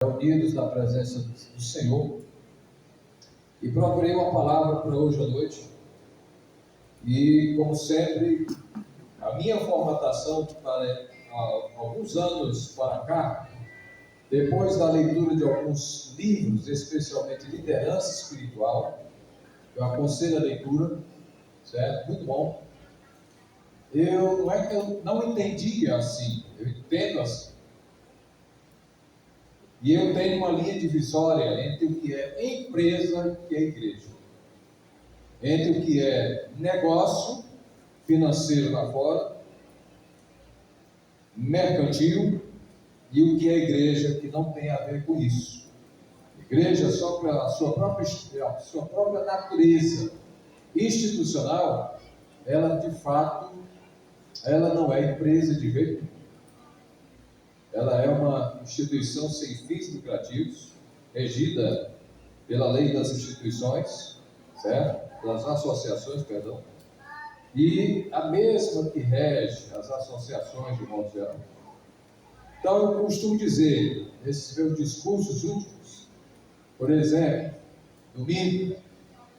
Reunidos na presença do Senhor, e procurei uma palavra para hoje à noite. E, como sempre, a minha formatação para alguns anos para cá, depois da leitura de alguns livros, especialmente liderança espiritual, eu aconselho a leitura, certo? Muito bom. Não é que eu não entendia assim, eu entendo assim. E eu tenho uma linha divisória entre o que é empresa e o que é igreja. Entre o que é negócio financeiro lá fora, mercantil, e o que é igreja, que não tem a ver com isso. Igreja, só pela sua própria natureza institucional, ela de fato, ela não é empresa de jeito nenhum. Ela é uma instituição sem fins lucrativos, regida pela lei das instituições, certo? Das associações, perdão, e a mesma que rege as associações de modo geral. Então, eu costumo dizer, nesses meus discursos últimos, por exemplo, domingo,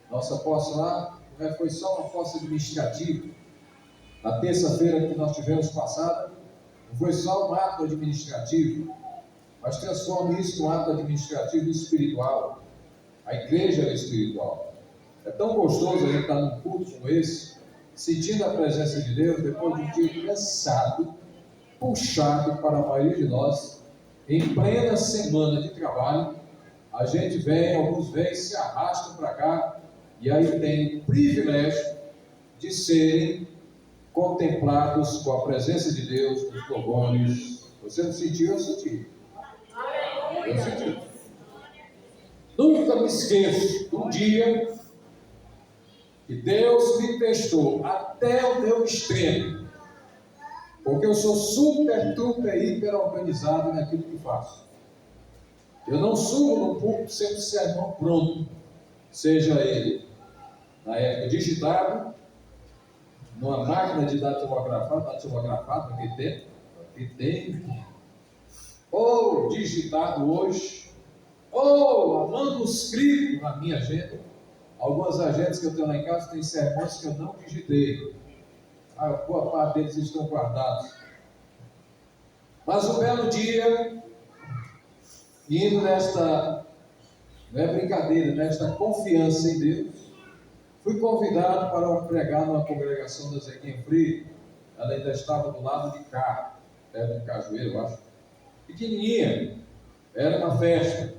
nossa posse lá não foi só uma posse administrativa. Na terça-feira que nós tivemos passada, não foi só um ato administrativo, mas transforma isso num ato administrativo espiritual. A igreja é espiritual. É tão gostoso a gente estar num culto como esse, sentindo a presença de Deus, depois de um dia cansado, puxado para a maioria de nós, em plena semana de trabalho, a gente vem, alguns vêm, se arrastam para cá, e aí tem o privilégio de serem contemplados com a presença de Deus, nos louvores. Você não sentiu? Eu senti. Eu senti. Nunca me esqueço do dia que Deus me testou até o meu extremo, porque eu sou super, hiper organizado naquilo que faço. Eu não subo no púlpito sem o sermão pronto, seja ele na época digitado, numa máquina de datilografado naquele tempo, ou digitado hoje, ou manuscrito na minha agenda. Algumas agendas que eu tenho lá em casa têm sermões que eu não digitei. A boa parte deles estão guardados. Mas um belo dia, indo nesta, não é brincadeira, nesta confiança em Deus, fui convidado para pregar numa congregação da Zequinha Freire. Ela ainda estava do lado de cá, perto de Cajueiro, eu acho. Pequenininha, era uma festa.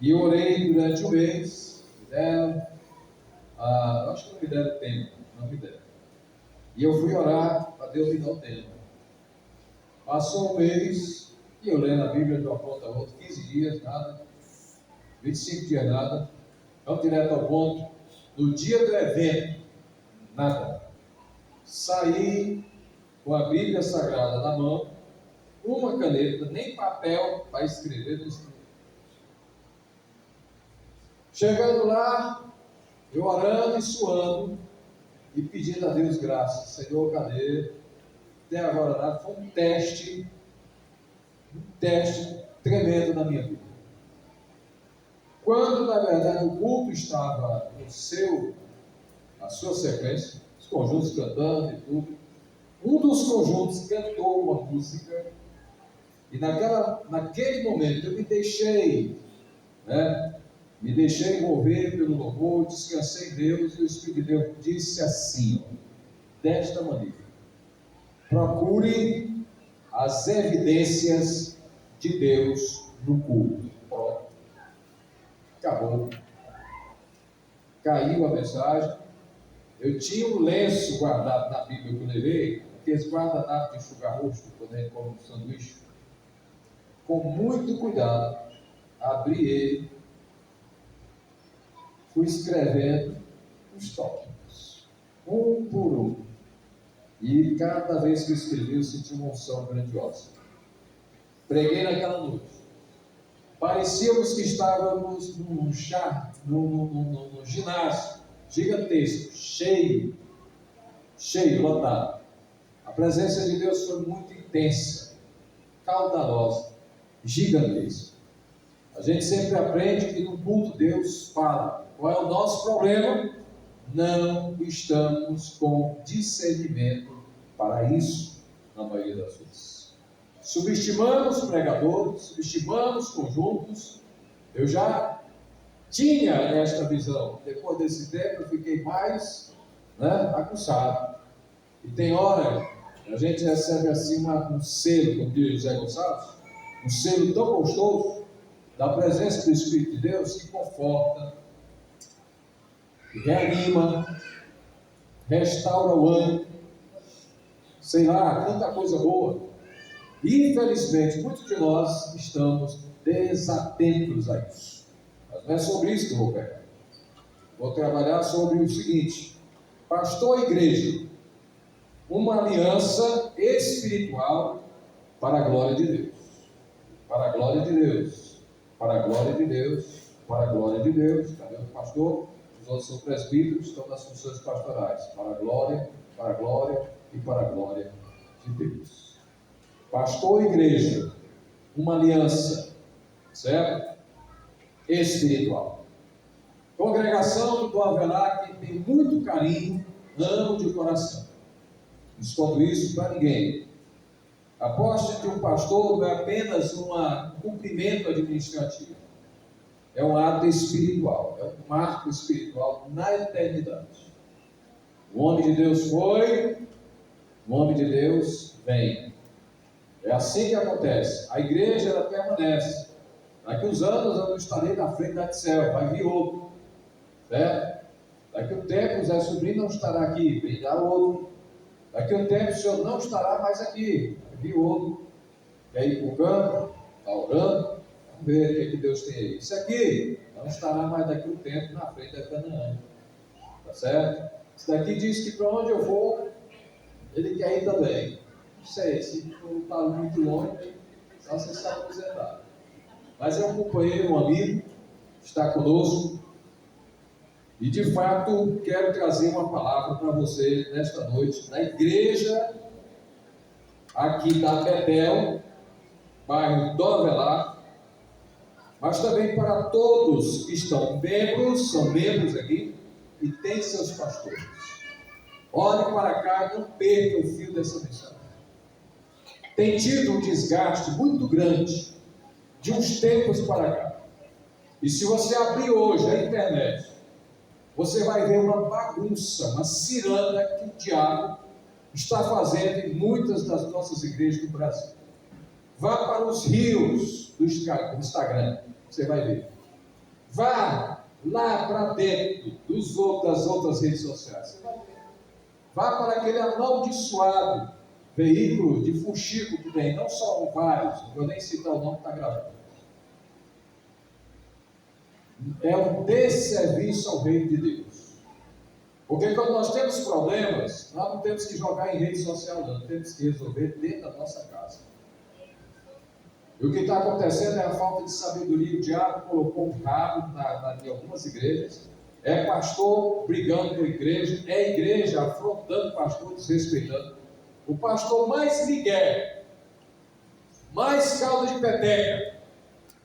E eu orei durante um mês, acho que não me deram tempo, não me deram. E eu fui orar para Deus me dar o tempo. Passou um mês, e eu lendo a Bíblia de uma ponta a outra, 15 dias, nada, 25 dias, nada, vamos direto ao ponto. No dia do evento, nada. Saí com a Bíblia Sagrada na mão, uma caneta, nem papel para escrever no escrito. Chegando lá, eu orando e suando, e pedindo a Deus graça. Senhor, cadê? Até agora nada. Foi um teste tremendo na minha vida. Quando, na verdade, o culto estava na sua sequência, os conjuntos cantando e tudo, um dos conjuntos cantou uma música, e naquele momento eu me deixei envolver pelo louvor, descansei em Deus, e o Espírito de Deus disse assim, desta maneira: procure as evidências de Deus no culto. Pronto. Acabou. Caiu a mensagem. Eu tinha um lenço guardado na Bíblia que eu levei, aqueles guardanapos de enxugar rosto, quando a gente come um sanduíche. Com muito cuidado, abri ele, fui escrevendo os tópicos, um por um. E cada vez que eu escrevi, eu senti uma unção grandiosa. Preguei naquela noite. Parecíamos que estávamos num ginásio gigantesco, cheio, lotado. A presença de Deus foi muito intensa, caudalosa. gigantesca. A gente sempre aprende que no culto Deus fala. Qual é o nosso problema? Não estamos com discernimento para isso, na maioria das vezes. Subestimamos pregadores, subestimamos conjuntos. Eu já tinha esta visão. Depois desse tempo eu fiquei mais aguçado. E tem hora a gente recebe assim um selo, como diz José Gonçalves, um selo tão gostoso da presença do Espírito de Deus que conforta, que reanima, restaura o ânimo, sei lá, tanta coisa boa. E, infelizmente, muitos de nós estamos desatentos a isso. Mas não é sobre isso que eu vou pegar. Vou trabalhar sobre o seguinte: pastor e igreja, uma aliança espiritual para a glória de Deus. Para a glória de Deus. Para a glória de Deus. Para a glória de Deus. Cadê o pastor? Os outros são presbíteros, estão nas funções pastorais. Para a glória e para a glória de Deus. Pastor e igreja, uma aliança, certo? Espiritual. Congregação do Avelar, que tem muito carinho, amo de coração. Não escondo isso para ninguém. Aposto que um pastor não é apenas um cumprimento administrativo. É um ato espiritual, é um marco espiritual na eternidade. O homem de Deus foi, o homem de Deus vem. É assim que acontece. A igreja, ela permanece. Daqui uns anos eu não estarei na frente da céu, vai vir outro. Certo? Daqui um tempo o Zé Sobrinho não estará aqui, virá outro. Daqui um tempo o senhor não estará mais aqui, vai vir outro. Quer ir para o campo, está orando, vamos ver o que Deus tem aí. Isso aqui não estará mais daqui um tempo na frente da Canaã. Tá certo? Isso daqui diz que para onde eu vou, ele quer ir também. Não sei, se não está muito longe, só você está aposentado. Mas é um companheiro, um amigo, está conosco. E de fato, quero trazer uma palavra para você nesta noite, da igreja aqui da Betel, bairro do Avelar, mas também para todos que estão membros, são membros aqui, e têm seus pastores. Olhem para cá e não percam o fio dessa mensagem. Tem tido um desgaste muito grande de uns tempos para cá. E se você abrir hoje a internet, você vai ver uma bagunça, uma ciranda que o diabo está fazendo em muitas das nossas igrejas do Brasil. Vá para os rios do Instagram, você vai ver. Vá lá para dentro das outras redes sociais, você vai ver. Vá para aquele amaldiçoado veículo de fuxico que tem, não só vários, não vou nem citar o nome que está gravando. É um desserviço ao reino de Deus. Porque quando nós temos problemas, nós não temos que jogar em rede social, não, temos que resolver dentro da nossa casa. E o que está acontecendo é a falta de sabedoria. O diabo colocou um rabo em algumas igrejas. É pastor brigando com a igreja, é igreja afrontando o pastor, desrespeitando. O pastor mais migué, mais caldo de peteca,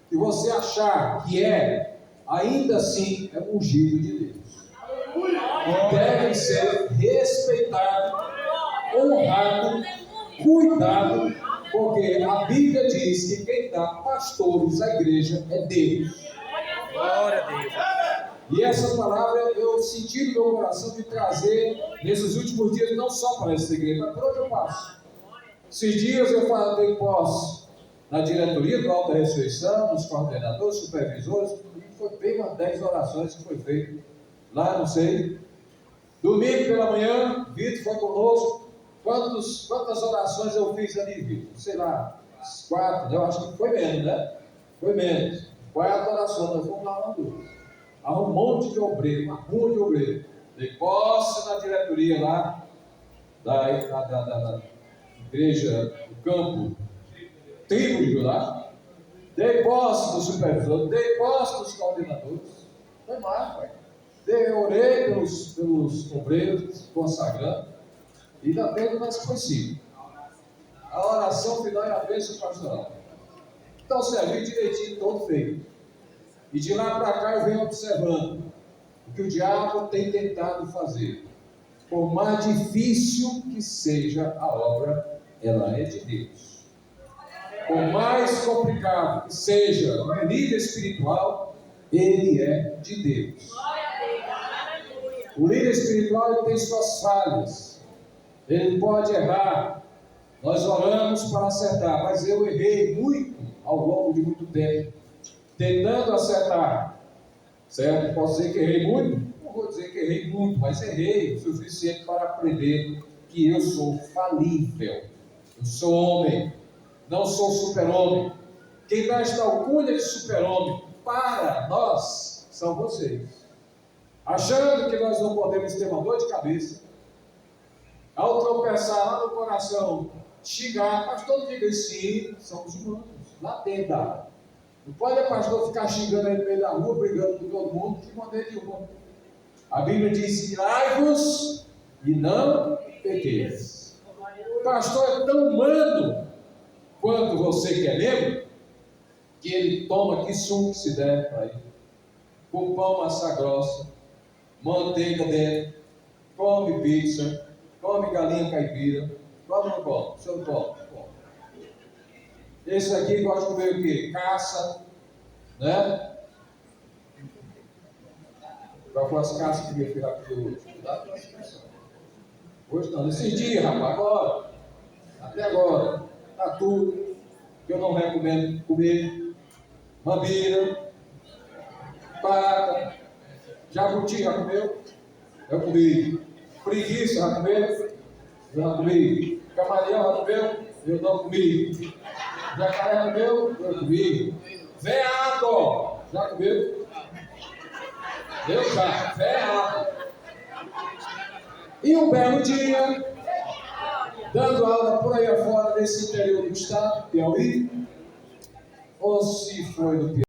que você achar que é, ainda assim é um ungido de Deus. E deve ser respeitado, honrado, cuidado, porque a Bíblia diz que quem dá pastores à igreja é Deus. Glória a Deus. E essa palavra eu senti no meu coração de trazer nesses últimos dias, não só para essa igreja, mas para onde eu passo. Esses dias eu falei posse na diretoria do Alta Ressurreição, nos coordenadores, supervisores, e foi bem umas 10 orações que foi feito lá, não sei. Domingo pela manhã, Vitor foi conosco. Quantas orações eu fiz ali, Vitor? Sei lá, 4, eu acho que foi menos, né? Foi menos. 4 orações, nós fomos lá uma duas. Há um monte de obreiro, uma rua de obreiro. Dei posse na diretoria lá da igreja do campo, tribo de Judá. Dei posse do supervisor, dei posse dos coordenadores. Foi lá, pai. Orei pelos obreiros, consagrando. E ainda teve mais que foi 5. A oração final é a bênção pastoral. Então, servi direitinho, todo feito. E de lá para cá eu venho observando o que o diabo tem tentado fazer. Por mais difícil que seja a obra, ela é de Deus. Por mais complicado que seja no nível espiritual, ele é de Deus. O líder espiritual ele tem suas falhas. Ele pode errar. Nós oramos para acertar, mas eu errei muito ao longo de muito tempo, tentando acertar. Certo? Posso dizer que errei muito? Não vou dizer que errei muito, mas errei o suficiente para aprender que eu sou falível. Eu sou homem, não sou super-homem. Quem dá esta alcunha de super-homem para nós são vocês. Achando que nós não podemos ter uma dor de cabeça, ao tropeçar lá no coração, xingar, pastor, diga sim, somos humanos, lá dentro da área. Não pode o pastor ficar xingando aí no meio da rua, brigando com todo mundo, de maneira nenhuma. A Bíblia diz: irai-vos e não pequeis. O pastor é tão humano quanto você que é membro, que ele toma que suco se der para ele, com pão massa grossa, manteiga dentro, come pizza, come galinha caipira, come ou não come? O senhor não come? Come. Esse aqui gosta de comer o quê? Caça, né? Qual foi as caças que meu filho pediu hoje? Cuidado com a expressão. Hoje não, nesses dias, rapaz, agora, até agora, tá tudo que eu não recomendo comer. Mambira, paca, jabuti, já comeu? Eu comi. Preguiça, já comeu? Eu já comi. Camaleão, já comeu? Eu não comi. Jacaré, já comeu? Eu comi. Veado, já comeu? Eu já, veado. E um belo dia, dando aula por aí afora, nesse interior do estado, Piauí, ou se foi no Piauí,